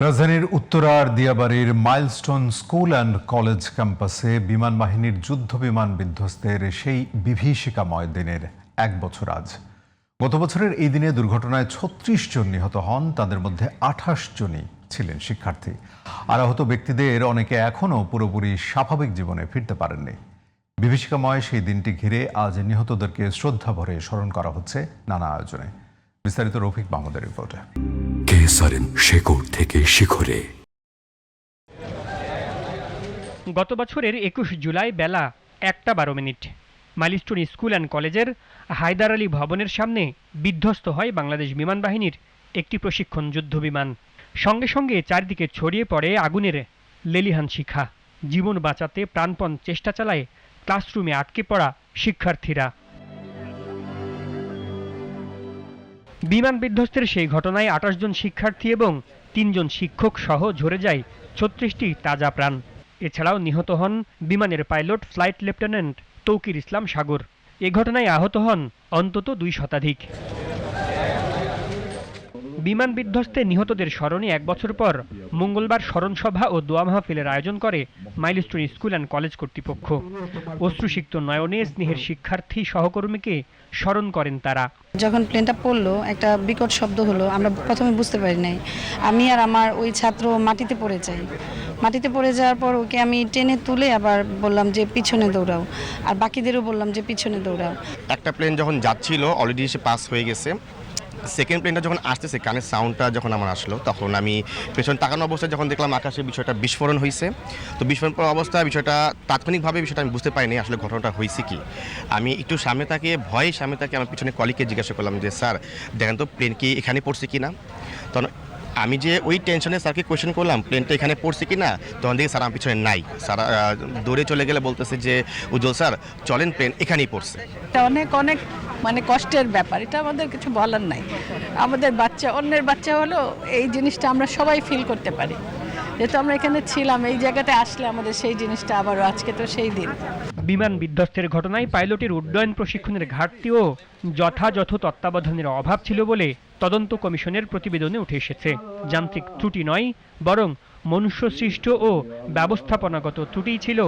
রাজধানীর উত্তরার দিয়াবাড়ির milestone school and college ক্যাম্পাসে বিমান বাহিনীর যুদ্ধ বিমান বিধ্বস্তের সেই বিভীষিকাময় দিনের 1 বছর আজ। গত বছরের এই দিনে দুর্ঘটনায় ৩৬ জন নিহত হন, তাদের মধ্যে ২৮ জনই ছিলেন শিক্ষার্থী। আর আহত ব্যক্তিদের অনেকে এখনও পুরোপুরি স্বাভাবিক জীবনে ফিরতে পারেননি। বিভীষিকাময় সেই দিনটি ঘিরে আজ নিহতদেরকে শ্রদ্ধা ভরে স্মরণ করা হচ্ছে নানা আয়োজনে। বিস্তারিত রফিক মাহমুদের রিপোর্টে। শেকড় থেকে শিখরে। গত বছরের ২১ জুলাই বেলা ১:১২ মাইলস্টোন স্কুল অ্যান্ড কলেজের হায়দার আলী ভবনের সামনে বিধ্বস্ত হয় বাংলাদেশ বিমান বাহিনীর একটি প্রশিক্ষণ যুদ্ধ বিমান। সঙ্গে সঙ্গে চারদিকে ছড়িয়ে পড়ে আগুনের লেলিহান শিখা। জীবন বাঁচাতে প্রাণপণ চেষ্টা চালায় ক্লাসরুমে আটকে পড়া শিক্ষার্থীরা। বিমান বিধ্বস্তের সেই ঘটনায় ২৮ জন শিক্ষার্থী এবং ৩ জন শিক্ষক সহ ঝরে যায় ৩৬টি তাজা প্রাণ। এছাড়াও নিহত হন বিমানের পাইলট ফ্লাইট লেফটেন্যান্ট তৌকির ইসলাম সাগর। এ ঘটনায় আহত হন অন্তত ২ শতাধিক। বিমান বিধ্বস্তে নিহতদের স্মরণে 1 বছর পর মঙ্গলবার স্মরণসভা ও দোয়া মাহফিলের আয়োজন করে মাইলস্টোন স্কুল অ্যান্ড কলেজ কর্তৃপক্ষ। অশ্রুসিক্ত নয়নে স্নেহের শিক্ষার্থী সহকর্মীকে স্মরণ করেন তারা। যখন প্লেনটা পড়লো, একটা বিকট শব্দ হলো, আমরা প্রথমে বুঝতে পারি নাই। আমি আর আমার ওই ছাত্র মাটিতে পড়ে যাই। মাটিতে পড়ে যাওয়ার পর ওকে আমি টেনে তুলে আবার বললাম যে পিছনে দৌড়াও, আর বাকিদেরও বললাম যে পিছনে দৌড়াও। একটা প্লেন যখন যাচ্ছিল অলরেডি সে পাস হয়ে গেছে, সেকেন্ড প্লেনটা যখন আসতেছে কানের সাউন্ডটা যখন আমার আসলো, তখন আমি পেছনে তাকানো অবস্থায় যখন দেখলাম আকাশে বিষয়টা বিস্ফোরণ হয়েছে। তো বিস্ফোরণ অবস্থায় বিষয়টা তাৎক্ষণিকভাবে বিষয়টা আমি বুঝতে পারিনি আসলে ঘটনাটা হয়েছে কি। আমি একটু সামনে তাকিয়ে ভয়ে সামনে তাকিয়ে আমার পিছনে কলিগকে জিজ্ঞাসা করলাম যে স্যার দেখেন তো প্লেন কি এখানে পড়ছে কি না। তখন আমি যে ওই টেনশনে স্যারকে কোয়েশ্চেন করলাম প্লেনটা এখানে পড়ছে কি না, তখন দেখি স্যার আমার পিছনে নাই। স্যার দৌড়ে চলে গেলে বলতেছে যে উজ্জ্বল স্যার চলেন প্লেন এখানেই পড়ছে। অনেক অনেক কষ্টের ব্যাপার, এটা আমাদের কিছু বলার নাই। আমাদের বাচ্চা অন্যের বাচ্চা হলো এই জিনিসটা আমরা সবাই ফিল করতে পারি, যেহেতু আমরা এখানে ছিলাম। এই জায়গাতে আসলে আমাদের সেই জিনিসটা আবারও, আজকে তো সেই দিন। বিমান বিধ্বস্তের ঘটনায় পাইলটের উড্ডয়ন প্রশিক্ষণের ঘাটতি ও যথাযথ তত্ত্বাবধানের অভাব ছিল বলে তদন্ত কমিশনের প্রতিবেদনে উঠে এসেছে। যান্ত্রিক ত্রুটি নয়, বরং মনুষ্যসৃষ্ট ও ব্যবস্থাপনাগত ত্রুটিই ছিল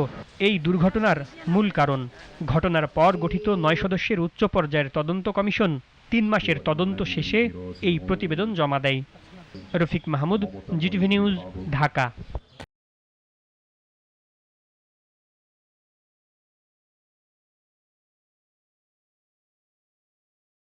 এই দুর্ঘটনার মূল কারণ। ঘটনার পর গঠিত ৯ সদস্যের উচ্চ পর্যায়ের তদন্ত কমিশন ৩ মাসের তদন্ত শেষে এই প্রতিবেদন জমা দেয়। Rafiq Mahmud, GTV news, Dhaka.